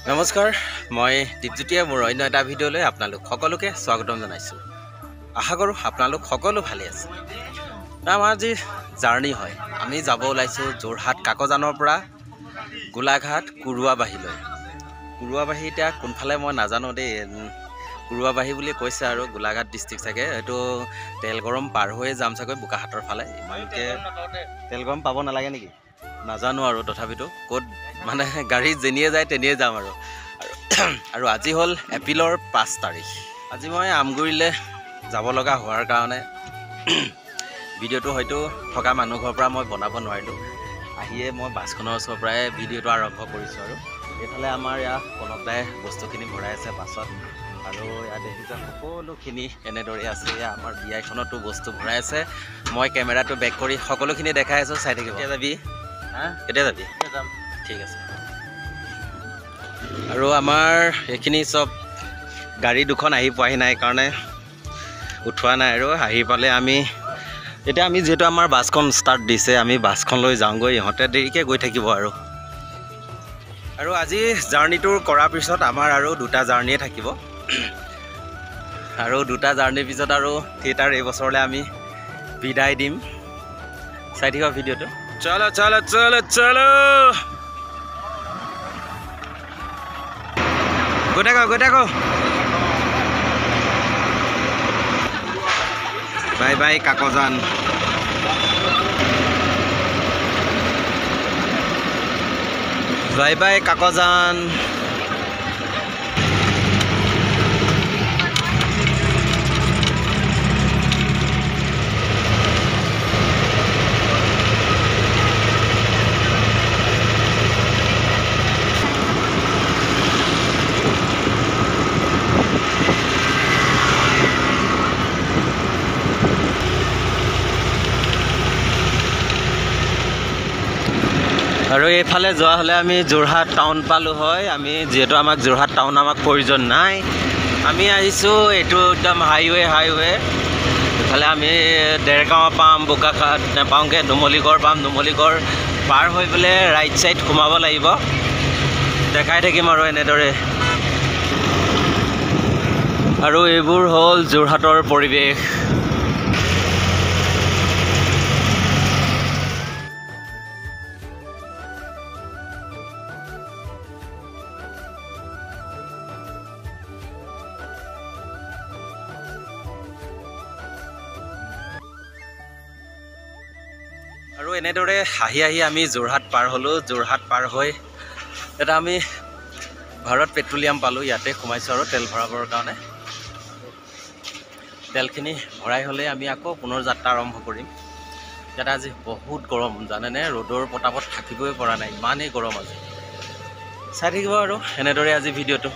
নমস্কাৰ, মই দীপজ্যোতিয়ে মোৰ অন্য এটা ভিডিঅ'লৈ আপোনালোক সকলোকে স্বাগতম জনাইছোঁ। আশা কৰোঁ আপোনালোক সকলো ভালে আছে। আমাৰ আজি জাৰ্ণি হয়, আমি যাব ওলাইছোঁ যোৰহাট কাকজানৰ পৰা গোলাঘাট কুৰুৱাবাহীলৈ। কুৰুৱাবাহী এতিয়া কোনফালে মই নাজানো দেই, কুৰুৱাবাহী বুলি কৈছে আৰু গোলাঘাট ডিষ্ট্ৰিক্ট চাগে। এইটো তেলগৰম পাৰ হৈয়ে যাম চাগৈ বোকাহাটৰ ফালে। ইমানকৈ তেলগৰম পাব নালাগে নেকি নাজানো আৰু, তথাপিতো ক'ত মানে গাড়ী যেনিয়ে যায় তেনিয়ে যাম আৰু আজি হ'ল এপ্ৰিলৰ 5 তাৰিখ। আজি মই আমগুৰিলৈ যাব লগা হোৱাৰ কাৰণে ভিডিঅ'টো হয়তো থকা মানুহ ঘৰৰ পৰা মই বনাব নোৱাৰিলোঁ। আহিয়ে মই বাছখনৰ ওচৰৰ পৰাই ভিডিঅ'টো আৰম্ভ কৰিছোঁ। আৰু এইফালে আমাৰ ইয়াত কনকদাই বস্তুখিনি ভৰাই আছে বাছত, আৰু ইয়াত দেখিছে সকলোখিনি এনেদৰে আছে। আমাৰ বিয়াখনতো বস্তু ভৰাই আছে। মই কেমেৰাটো বেক কৰি সকলোখিনি দেখাই আছোঁ, চাই থাকিব। কেতিয়া যাবি? কেতিয়া যাবি? যাম, ঠিক আছে। আৰু আমাৰ এইখিনি চব গাড়ী দুখন আহি পোৱাহি নাই কাৰণে উঠোৱা নাই, আৰু আহি পালে এতিয়া আমি যিহেতু আমাৰ বাছখন ষ্টাৰ্ট দিছে, আমি বাছখন লৈ যাওঁগৈ। ইহঁতে দেৰিকৈ গৈ থাকিব। আৰু আজি জাৰ্ণিটো কৰাৰ পিছত আমাৰ আৰু 2টা জাৰ্ণিয়ে থাকিব, আৰু 2টা জাৰ্ণিৰ পিছত আৰু থিয়েটাৰ এইবছৰলৈ আমি বিদায় দিম। চাই থাকিব ভিডিঅ'টো। চলো চলো চলো চলো, গৈ থাকো। Bye bye Kakajan. Bye bye Kakajan. আৰু এইফালে যোৱা হ'লে আমি যোৰহাট টাউন পালোঁ হয়। আমি যিহেতু আমাক যোৰহাট টাউন প্ৰয়োজন নাই, আমি আহিছোঁ এইটো একদম হাইৱে। এইফালে আমি দেৰগাঁও পাম, বোকাখাট নাপাওঁগৈ, নুমলীগড় পাম। নুমলীগড় পাৰ হৈ পেলাই ৰাইট ছাইড সোমাব লাগিব। দেখাই থাকিম আৰু এনেদৰে। আৰু এইবোৰ হ'ল যোৰহাটৰ পৰিৱেশ। আৰু এনেদৰে আহি আমি যোৰহাট পাৰ হ'লোঁ। যোৰহাট পাৰ হৈ এটা আমি ভাৰত পেট্ৰলিয়াম পালোঁ। ইয়াতে সোমাইছোঁ আৰু তেল ভৰাবৰ কাৰণে। তেলখিনি ভৰাই হ'লে আমি আকৌ পুনৰ যাত্ৰা আৰম্ভ কৰিম। ইয়াতে আজি বহুত গৰম জানেনে, ৰ'দৰ প্ৰতাপত থাকিবই পৰা নাই, ইমানেই গৰম আজি। চাই থাকিব আৰু এনেদৰে আজি ভিডিঅ'টো।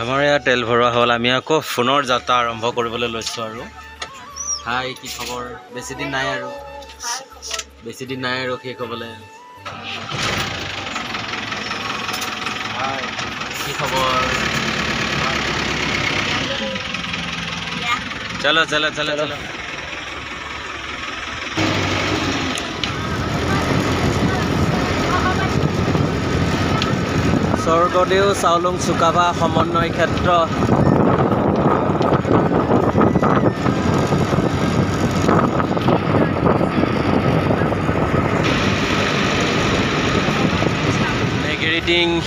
আমাৰ ইয়াত তেল ভৰোৱা হ'ল, আমি আকৌ পুনৰ যাত্ৰা আৰম্ভ কৰিবলৈ লৈছোঁ। আৰু হাই, কি খবৰ? বেছি দিন নাই আৰু শেষ হ'বলৈ। হাই, কি খবৰ? চলো। স্বৰ্গদেউ চাউলুং চুকাফা সমন্বয় ক্ষেত্ৰ।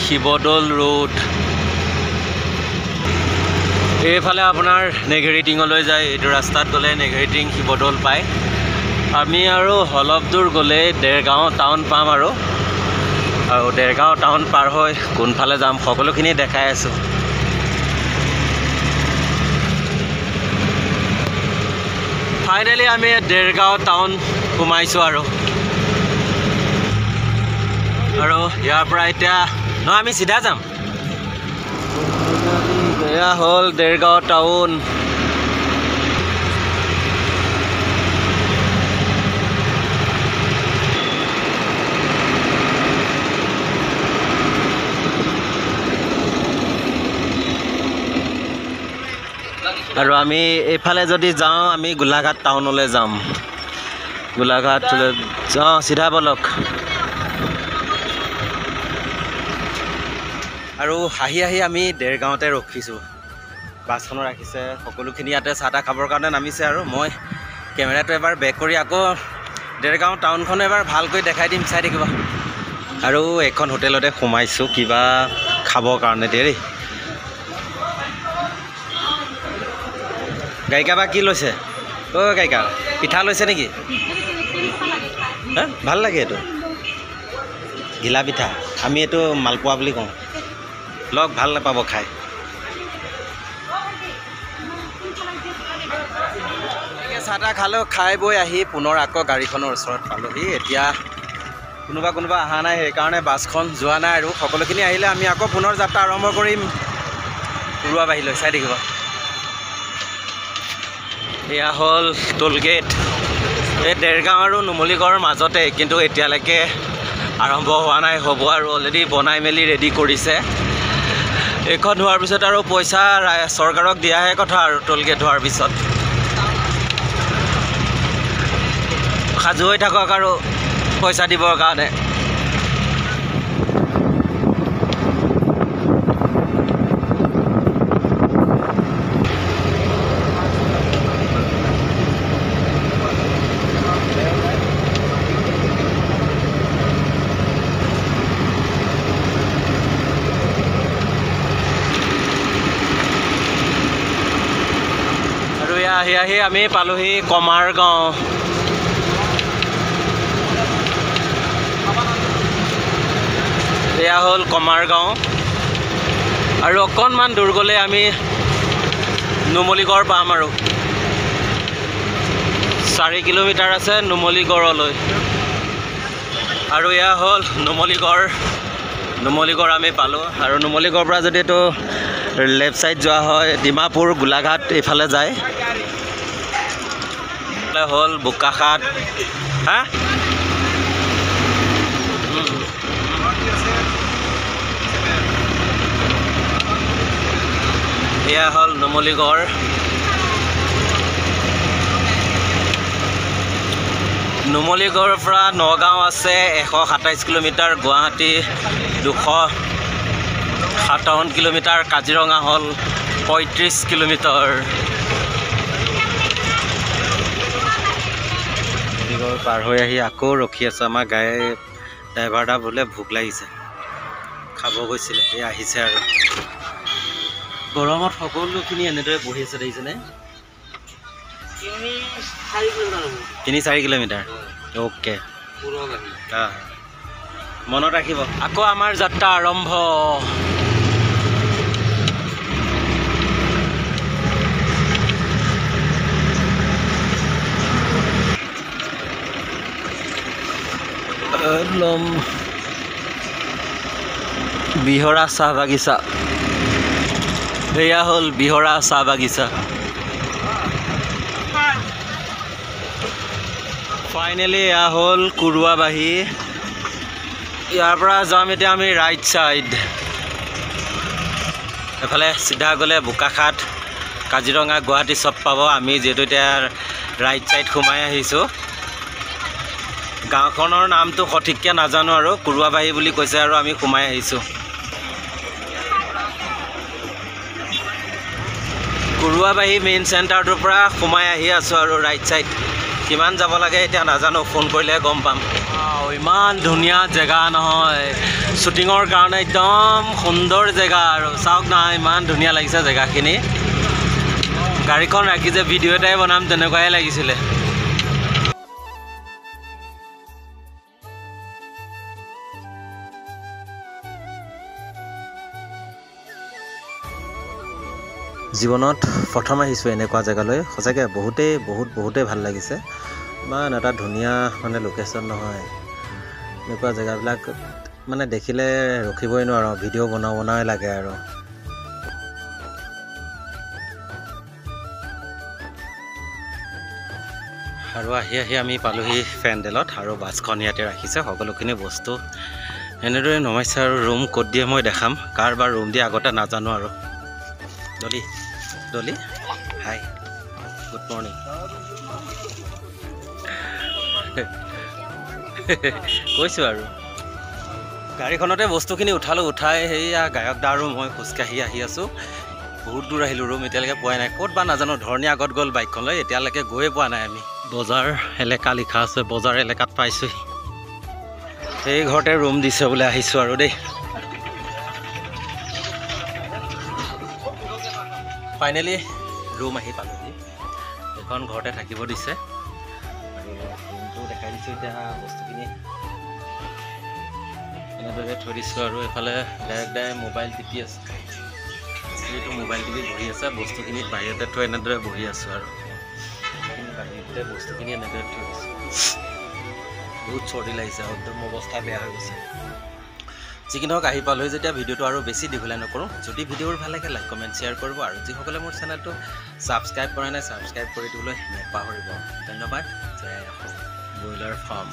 শিৱদৌল ৰোড। এইফালে আপোনাৰ নেঘেৰিটিঙলৈ যায়। এইটো ৰাস্তাত গ'লে নেঘেৰিটিং শিৱদৌল পায়। আমি আৰু অলপ দূৰ গ'লেই দেৰগাঁও টাউন পাম। আৰু দেৰগাঁও টাউন পাৰ হৈ কোনফালে যাম সকলোখিনি দেখাই আছোঁ। ফাইনেলি আমি দেৰগাঁও টাউন সোমাইছোঁ। আৰু ইয়াৰ পৰা এতিয়া আমি চিধা যাম। এয়া হ'ল দেৰগাঁও টাউন। আৰু আমি এইফালে যদি যাওঁ, আমি গোলাঘাট টাউনলৈ যাম। গোলাঘাট চিধা বলক। আৰু আহি আহি আমি দেৰগাঁৱতে ৰখিছোঁ বাছখনো ৰাখিছে সকলোখিনি ইয়াতে চাহ তাহ খাবৰ কাৰণে নামিছে আৰু মই কেমেৰাটো এবাৰ বেক কৰি আকৌ দেৰগাঁও টাউনখনো এবাৰ ভালকৈ দেখাই দিম চাই থাকিব আৰু এখন হোটেলতে সোমাইছোঁ কিবা খাবৰ কাৰণে দেই গায়িকা বা কি লৈছে অ' গায়িকা পিঠা লৈছে নেকি হা ভাল লাগে এইটো ঘিলা পিঠা আমি এইটো মালপোৱা বুলি কওঁ লগ ভাল নাপাব খাই চাহ তাহ খালোঁ খাই বৈ আহি পুনৰ আকৌ গাড়ীখনৰ ওচৰত পালোঁহি এতিয়া কোনোবা অহা নাই সেইকাৰণে বাছখন যোৱা নাই আৰু সকলোখিনি আহিলে আমি আকৌ পুনৰ যাত্ৰা আৰম্ভ কৰিম কুৰুৱাবাহীলৈ চাই থাকিব এয়া হ'ল টোলগেট এই দেৰগাঁও আৰু নুমলীগড়ৰ মাজতে কিন্তু এতিয়ালৈকে আৰম্ভ হোৱা নাই হ'ব আৰু অলৰেডি বনাই মেলি ৰেডি কৰিছে এইখন হোৱাৰ পিছত আৰু পইচা চৰকাৰক দিয়াহে কথা আৰু টোলগেট হোৱাৰ পিছত সাজু হৈ থাকক আৰু পইচা দিবৰ কাৰণে আৰু আহি আমি পালোহি কমাৰগাঁও এয়া হ'ল কমাৰগাঁও আৰু অকণমান দূৰ গ'লে আমি নুমলীগড় পাম আৰু 4 কিলোমিটাৰ আছে নুমলীগড়লৈ আৰু এয়া হ'ল নুমলীগড় আমি পালোঁ আৰু নুমলীগড়ৰ পৰা যদি এইটো লেফ্ট ছাইড যোৱা হয় ডিমাপুৰ গোলাঘাট এইফালে যায় হ'ল বোকাখাট হা এয়া হ'ল নুমলীগড় নুমলীগড়ৰ পৰা নগাঁও আছে 127 কিলোমিটাৰ গুৱাহাটী 257 কিলোমিটাৰ কাজিৰঙা হ'ল 35 কিলোমিটাৰ নুমলীগড় পাৰ হৈ আহি আকৌ ৰখি আছোঁ আমাৰ গাড়ী ড্ৰাইভাৰটা বোলে ভোক লাগিছে খাব গৈছিলে এই আহিছে আৰু গৰমত সকলোখিনি এনেদৰে বহি আছে দেখিছেনে 3-4 কিলোমিটাৰ অ'কে মনত ৰাখিব আকৌ আমাৰ যাত্ৰা আৰম্ভ বিহৰা চাহ বাগিচা এয়া হ'ল বিহৰা চাহ বাগিচা ফাইনেলি এয়া হ'ল কুৰুৱাবাহী ইয়াৰ পৰা যাম এতিয়া আমি ৰাইট ছাইড এফালে চিধা গ'লে বোকাখাট কাজিৰঙা গুৱাহাটী চব পাব আমি যিহেতু এতিয়া ৰাইট ছাইড সোমাই আহিছোঁ গাঁওখনৰ নামটো সঠিককৈ নাজানো আৰু কুৰুৱাবাহী বুলি কৈছে আৰু আমি সোমাই আহিছোঁ কুৰুৱাবাহী মেইন চেণ্টাৰটোৰ পৰা সোমাই আহি আছোঁ আৰু ৰাইট ছাইড কিমান যাব লাগে এতিয়া নাজানো ফোন কৰিলে গম পাম ইমান ধুনীয়া জেগা নহয় শ্বুটিঙৰ কাৰণে একদম সুন্দৰ জেগা আৰু চাওক না ইমান ধুনীয়া লাগিছে জেগাখিনি গাড়ীখন ৰাখি যে ভিডিঅ' এটাই বনাম তেনেকুৱাই লাগিছিলে জীৱনত প্ৰথম আহিছোঁ এনেকুৱা জেগালৈ সঁচাকৈ বহুতেই ভাল লাগিছে ইমান এটা ধুনীয়া মানে লোকেশ্যন নহয় এনেকুৱা জেগাবিলাক মানে দেখিলে ৰখিবই নোৱাৰোঁ ভিডিঅ' বনাই লাগে আৰু আহি আমি পালোহি পেণ্ডেলত আৰু বাছখন ইয়াতে ৰাখিছে সকলোখিনি বস্তু এনেদৰে নমাইছে আৰু ৰুম ক'ত দিয়ে মই দেখাম কাৰোবাৰ ৰুম দিয়ে আগতে নাজানো আৰু ডলি হাই গুড মৰ্ণিং কৈছোঁ আৰু গাড়ীখনতে বস্তুখিনি উঠালোঁ উঠাই সেয়া গায়ক দা আৰু মই খোজকাঢ়ি আহি আছোঁ বহুত দূৰ আহিলোঁ ৰুম এতিয়ালৈকে পোৱাই নাই ক'ত বা নাজানো ধৰণী আগত গ'ল বাইকখন লৈ এতিয়ালৈকে গৈয়ে পোৱা নাই আমি বজাৰ এলেকা লিখা আছে বজাৰ এলেকাত পাইছোঁহি সেই ঘৰতে ৰুম দিছে বোলে আহিছোঁ আৰু দেই ফাইনেলি ৰুম আহি পালোঁহি এইখন ঘৰতে থাকিব দিছে আৰু ৰুমটো দেখাই দিছোঁ এতিয়া বস্তুখিনি এনেদৰে থৈ দিছোঁ আৰু এইফালে ডাইৰেক্ট মোবাইল টিপি আছে যিহেতু মোবাইল টিপি বহি আছে বস্তুখিনি বাহিৰতে থৈ এনেদৰে বহি আছোঁ আৰু বাহিৰতে বস্তুখিনি এনেদৰে থৈ দিছোঁ বহুত চৰ্দি লাগিছে একদম অৱস্থা বেয়া হৈ গৈছে যি কি নহওক আহি পালোঁ যেতিয়া ভিডিঅ'টো আৰু বেছি দীঘলীয়া নকৰোঁ যদি ভিডিঅ'বোৰ ভাল লাগে লাইক কমেণ্ট শ্বেয়াৰ কৰিব আৰু যিসকলে মোৰ চেনেলটো ছাবস্ক্ৰাইব কৰা নাই ছাবস্ক্ৰাইব কৰি দিবলৈ নাপাহৰিব ধন্যবাদ জয় ব্ৰইলাৰ ফাৰ্ম